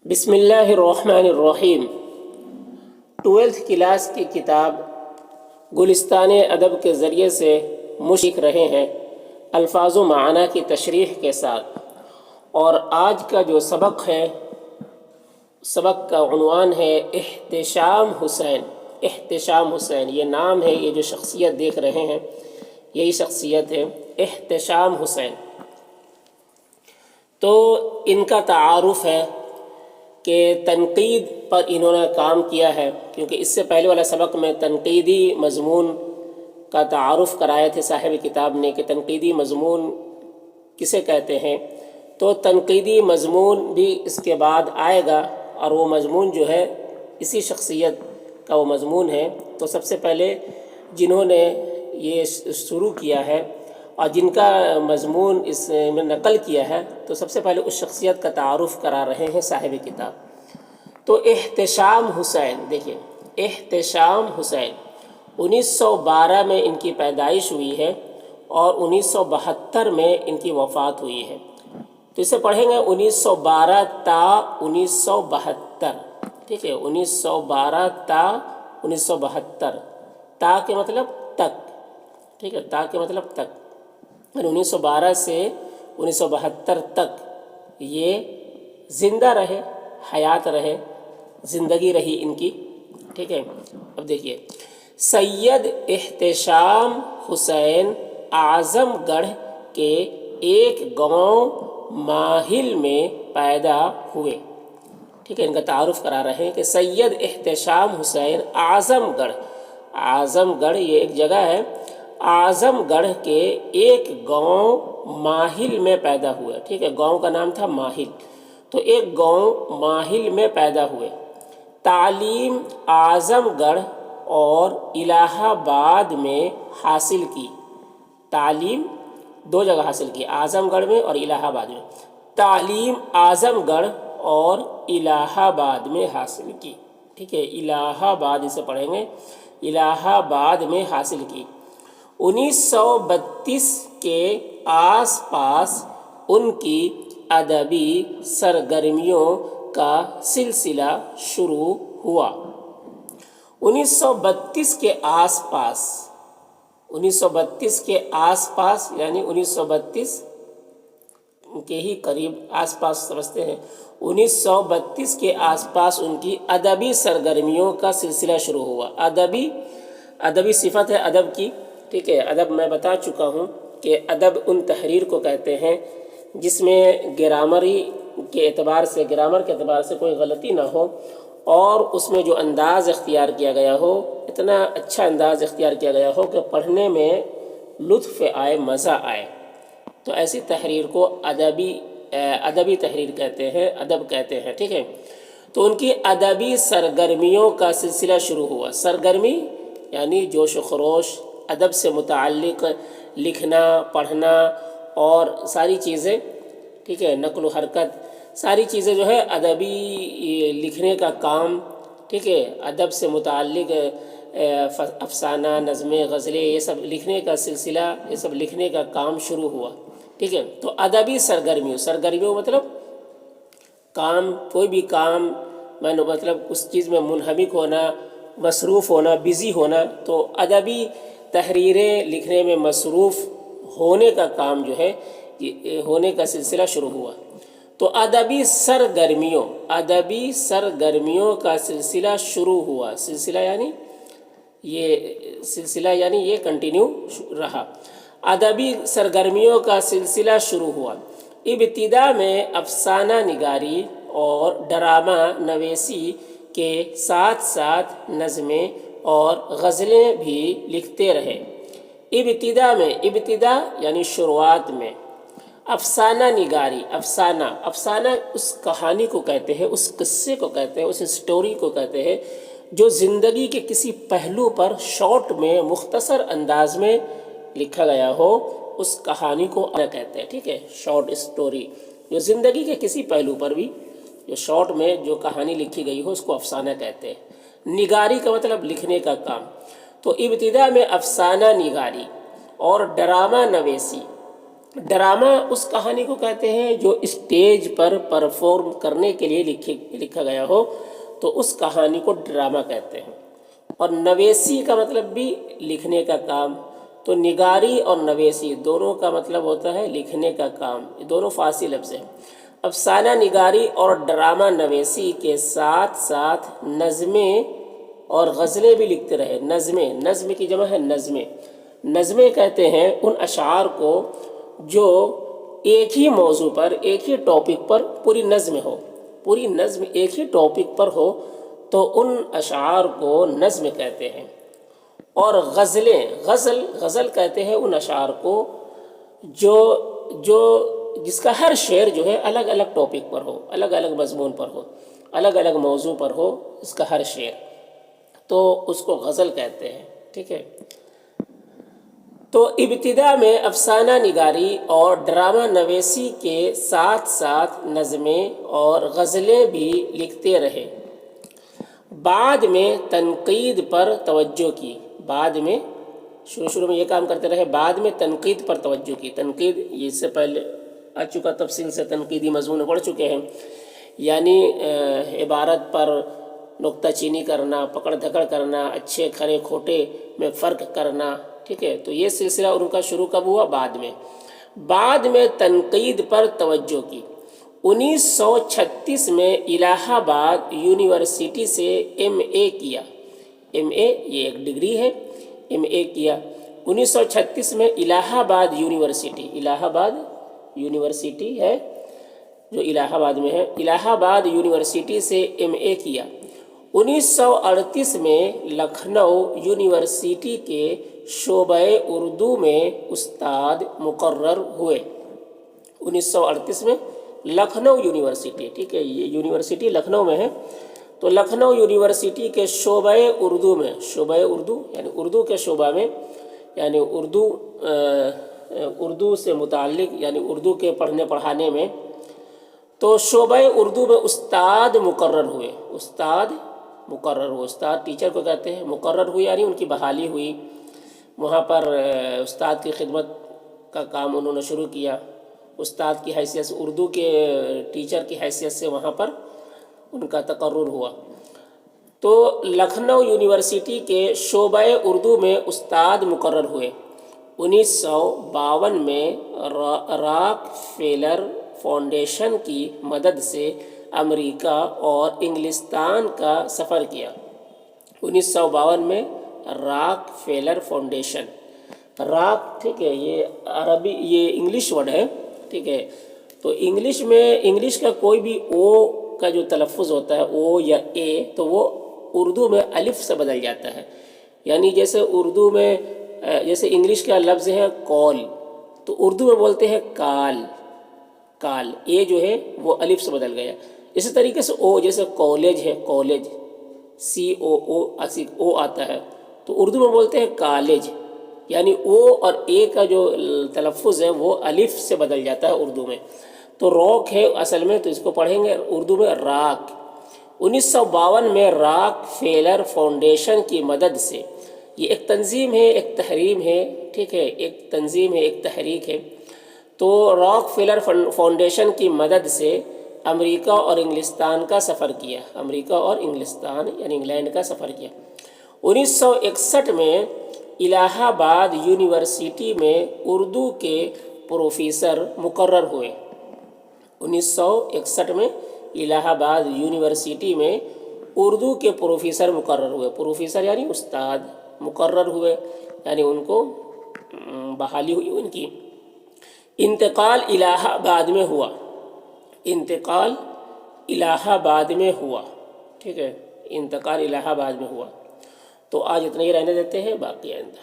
بسم اللہ الرحمن الرحیم۔ 12th کلاس کی کتاب گلستان ادب کے ذریعے سے مشق رہے ہیں الفاظ و معنی کی تشریح کے ساتھ، اور آج کا جو سبق ہے، سبق کا عنوان ہے احتشام حسین۔ احتشام حسین یہ نام ہے، یہ جو شخصیت دیکھ رہے ہیں یہی شخصیت ہے احتشام حسین۔ تو ان کا تعارف ہے کہ تنقید پر انہوں نے کام کیا ہے، کیونکہ اس سے پہلے والا سبق میں تنقیدی مضمون کا تعارف کرائے تھے صاحب کتاب نے کہ تنقیدی مضمون کسے کہتے ہیں۔ تو تنقیدی مضمون بھی اس کے بعد آئے گا، اور وہ مضمون جو ہے اسی شخصیت کا وہ مضمون ہے۔ تو سب سے پہلے جنہوں نے یہ شروع کیا ہے اور جن کا مضمون اس میں نقل کیا ہے، تو سب سے پہلے اس شخصیت کا تعارف کرا رہے ہیں صاحب کتاب۔ تو احتشام حسین، دیکھیے احتشام حسین 1912 میں ان کی پیدائش ہوئی ہے اور 1972 میں ان کی وفات ہوئی ہے۔ تو اسے پڑھیں گے 1912 تا 1972، ٹھیک ہے، 1912 تا 1972، تا کے مطلب تک، ٹھیک ہے، تا کے مطلب تک، 1912 سے 1972 تک یہ زندہ رہے، حیات رہے، زندگی رہی ان کی، ٹھیک ہے۔ اب دیکھیے، سید احتشام حسین اعظم گڑھ کے ایک گاؤں ماہل میں پیدا ہوئے، ٹھیک ہے۔ ان کا تعارف کرا رہے ہیں کہ سید احتشام حسین اعظم گڑھ، اعظم گڑھ یہ ایک جگہ ہے، اعظم گڑھ کے ایک گاؤں ماہل میں پیدا ہوئے، ٹھیک ہے، گاؤں کا نام تھا ماہل۔ تو ایک گاؤں ماہل میں پیدا ہوئے۔ تعلیم اعظم گڑھ اور الہ آباد میں حاصل کی، تعلیم دو جگہ حاصل کی، اعظم گڑھ میں اور الہ آباد میں۔ تعلیم اعظم گڑھ اور الہ آباد میں حاصل کی، ٹھیک ہے، الہ آباد اسے پڑھیں گے، الہ آباد میں حاصل کی۔ 1932 کے آس پاس ان کی ادبی سرگرمیوں کا سلسلہ شروع ہوا۔ 1932 کے آس پاس، 1932 کے آس پاس یعنی 1932 کے ہی قریب، آس پاس سمجھتے ہیں، 1932 کے آس پاس ان کی ادبی سرگرمیوں کا سلسلہ شروع ہوا۔ ادبی صفت ہے ادب کی، ٹھیک ہے۔ ادب میں بتا چکا ہوں کہ ادب ان تحریر کو کہتے ہیں جس میں گرامر کے اعتبار سے کوئی غلطی نہ ہو، اور اس میں جو انداز اختیار کیا گیا ہو اتنا اچھا انداز اختیار کیا گیا ہو کہ پڑھنے میں لطف آئے، مزہ آئے۔ تو ایسی تحریر کو ادبی تحریر کہتے ہیں، ادب کہتے ہیں، ٹھیک ہے۔ تو ان کی ادبی سرگرمیوں کا سلسلہ شروع ہوا۔ سرگرمی یعنی جوش و خروش، ادب سے متعلق لکھنا، پڑھنا اور ساری چیزیں، ٹھیک ہے، نقل و حرکت، ساری چیزیں جو ہے ادبی لکھنے کا کام، ٹھیک ہے، ادب سے متعلق افسانہ، نظمیں، غزلیں، یہ سب لکھنے کا سلسلہ، یہ سب لکھنے کا کام شروع ہوا، ٹھیک ہے۔ تو ادبی سرگرمیوں مطلب کام، کوئی بھی کام مطلب اس چیز میں منہمک ہونا، مصروف ہونا، بزی ہونا۔ تو ادبی تحریریں لکھنے میں مصروف ہونے کا کام جو ہے، ہونے کا سلسلہ شروع ہوا۔ تو ادبی سرگرمیوں کا سلسلہ شروع ہوا، سلسلہ یعنی یہ کنٹینیو رہا۔ ادبی سرگرمیوں کا سلسلہ شروع ہوا۔ ابتدا میں افسانہ نگاری اور ڈرامہ نویسی کے ساتھ ساتھ نظمیں اور غزلیں بھی لکھتے رہے۔ ابتدا یعنی شروعات میں افسانہ نگاری، افسانہ اس کہانی کو کہتے ہیں، اس قصے کو کہتے ہیں، اس اسٹوری کو کہتے ہیں جو زندگی کے کسی پہلو پر شارٹ میں، مختصر انداز میں لکھا گیا ہو، اس کہانی کو کہتے ہیں، ٹھیک ہے، شارٹ اسٹوری، جو زندگی کے کسی پہلو پر بھی جو شارٹ میں جو کہانی لکھی گئی ہو اس کو افسانہ کہتے ہیں۔ نگاری کا مطلب لکھنے کا کام۔ تو ابتدا میں افسانہ نگاری اور ڈرامہ نویسی ڈرامہ اس کہانی کو کہتے ہیں جو اسٹیج پر پرفارم کرنے کے لیے لکھا گیا ہو، تو اس کہانی کو ڈرامہ کہتے ہیں۔ اور نویسی کا مطلب بھی لکھنے کا کام، تو نگاری اور نویسی دونوں کا مطلب ہوتا ہے لکھنے کا کام، یہ دونوں فارسی لفظ ہیں۔ افسانہ نگاری اور ڈرامہ نویسی کے ساتھ ساتھ نظمیں اور غزلیں بھی لکھتے رہے۔ نظم کی جمع ہے نظمیں۔ نظمیں کہتے ہیں ان اشعار کو جو ایک ہی موضوع پر، ایک ہی ٹاپک پر پوری نظم ہو، پوری نظم ایک ہی ٹاپک پر ہو، تو ان اشعار کو نظم کہتے ہیں۔ اور غزل کہتے ہیں ان اشعار کو جو جس کا ہر شعر جو ہے الگ الگ ٹاپک پر ہو، الگ الگ مضمون پر ہو، الگ الگ موضوع پر ہو اس کا ہر شعر، تو اس کو غزل کہتے ہیں۔ ٹھیک ہے، تو ابتدا میں افسانہ نگاری اور ڈرامہ نویسی کے ساتھ ساتھ نظمیں اور غزلیں بھی لکھتے رہے۔ بعد میں تنقید پر توجہ کی، بعد میں شروع میں یہ کام کرتے رہے، بعد میں تنقید پر توجہ کی۔ تنقید یہ اس سے پہلے آ چکا، تفصیل سے تنقیدی مضمون پڑھ چکے ہیں، یعنی عبارت پر نکتہ چینی کرنا، پکڑ دھکڑ کرنا، اچھے کھرے کھوٹے میں فرق کرنا۔ ٹھیک ہے، تو یہ سلسلہ ان کا شروع کب ہوا؟ بعد میں تنقید پر توجہ کی۔ 1936 میں الہ آباد یونیورسٹی سے MA کیا۔ MA یہ ایک ڈگری ہے، MA کیا 1936 میں الہ آباد یونیورسٹی، الہ آباد یونیورسٹی ہے جو الہ آباد میں ہے، الہ آباد یونیورسٹی سے MA کیا۔ 1938 میں لکھنؤ یونیورسٹی کے شعبہ اردو میں استاد مقرر ہوئے۔ 1938 میں لکھنؤ یونیورسٹی، ٹھیک ہے، یہ یونیورسٹی لکھنؤ میں ہے، تو لکھنؤ یونیورسٹی کے شعبہ اردو میں، شعبہ اردو یعنی اردو کے شعبہ میں، یعنی اردو سے متعلق، یعنی اردو کے پڑھنے پڑھانے میں، تو شعبہ اردو میں استاد مقرر ہوئے۔ استاد ٹیچر کو کہتے ہیں، مقرر ہوئے یعنی ان کی بحالی ہوئی، وہاں پر استاد کی خدمت کا کام انہوں نے شروع کیا، استاد کی حیثیت سے، اردو کے ٹیچر کی حیثیت سے وہاں پر ان کا تقرر ہوا۔ تو لکھنؤ یونیورسٹی کے شعبہ اردو میں استاد مقرر ہوئے۔ 1952 میں راک فیلر فاؤنڈیشن کی مدد سے امریکہ اور انگلستان کا سفر کیا۔ 1952 میں راک فیلر فاؤنڈیشن، راک ٹھیک ہے، یہ عربی، یہ انگلش ورڈ ہے، ٹھیک ہے، تو انگلش کا کوئی بھی او کا جو تلفظ ہوتا ہے، او یا اے، تو وہ اردو میں الف سے بدل جاتا ہے۔ یعنی جیسے اردو میں، جیسے انگلش کا لفظ ہے کال، تو اردو میں بولتے ہیں کال، اے جو ہے وہ الف سے بدل گیا۔ اسی طریقے سے او، جیسے کالج ہے، کالج COO آتا ہے، تو اردو میں بولتے ہیں کالج، یعنی او اور اے کا جو تلفظ ہے وہ الف سے بدل جاتا ہے اردو میں۔ تو راک ہے اصل میں، تو اس کو پڑھیں گے اردو میں راک۔ 1952 میں راک فیلر فاؤنڈیشن کی مدد سے، یہ ایک تنظیم ہے، ایک تحریم ہے، ٹھیک ہے، ایک تنظیم ہے، ایک تحریک ہے، تو راک فیلر فاؤنڈیشن کی مدد سے امریکہ اور انگلستان کا سفر کیا، امریکہ اور انگلستان یعنی انگلینڈ کا سفر کیا۔ 1961 میں الہ آباد یونیورسٹی میں اردو کے پروفیسر مقرر ہوئے۔ 1961 میں الہ آباد یونیورسٹی میں اردو کے پروفیسر مقرر ہوئے، پروفیسر یعنی استاد، مقرر ہوئے یعنی ان کو بحالی ہوئی ان کی۔ انتقال الہ آباد میں ہوا، انتقال الہ آباد میں ہوا، ٹھیک ہے، انتقال الہ آباد میں ہوا۔ تو آج اتنا ہی رہنے دیتے ہیں، باقی آئندہ۔